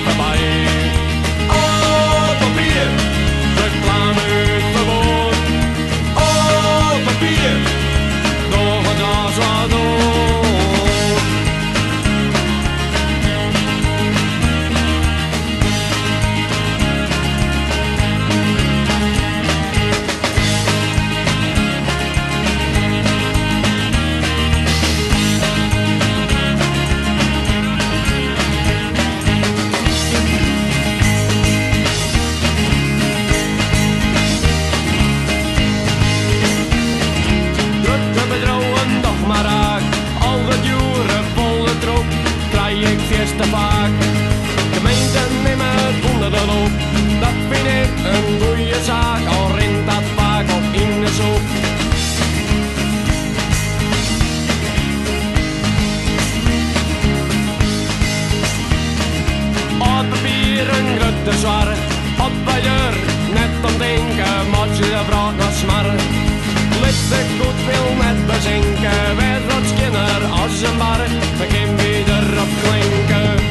voorbij. Oud papier, reclame gewoon. Oud papier, nog een glas wat doen. Te vaak. Gemeenten nemen het onder de loop. Dat vind ik een goeie zaak, al rent dat vaak op in de soep. Oud papier, een grote zware, op bij deur, net om denken, moet je de vraag nog smarren. Litte goed wil net bezinken, wij rots kinder als een bar, we gaan weer op klinken.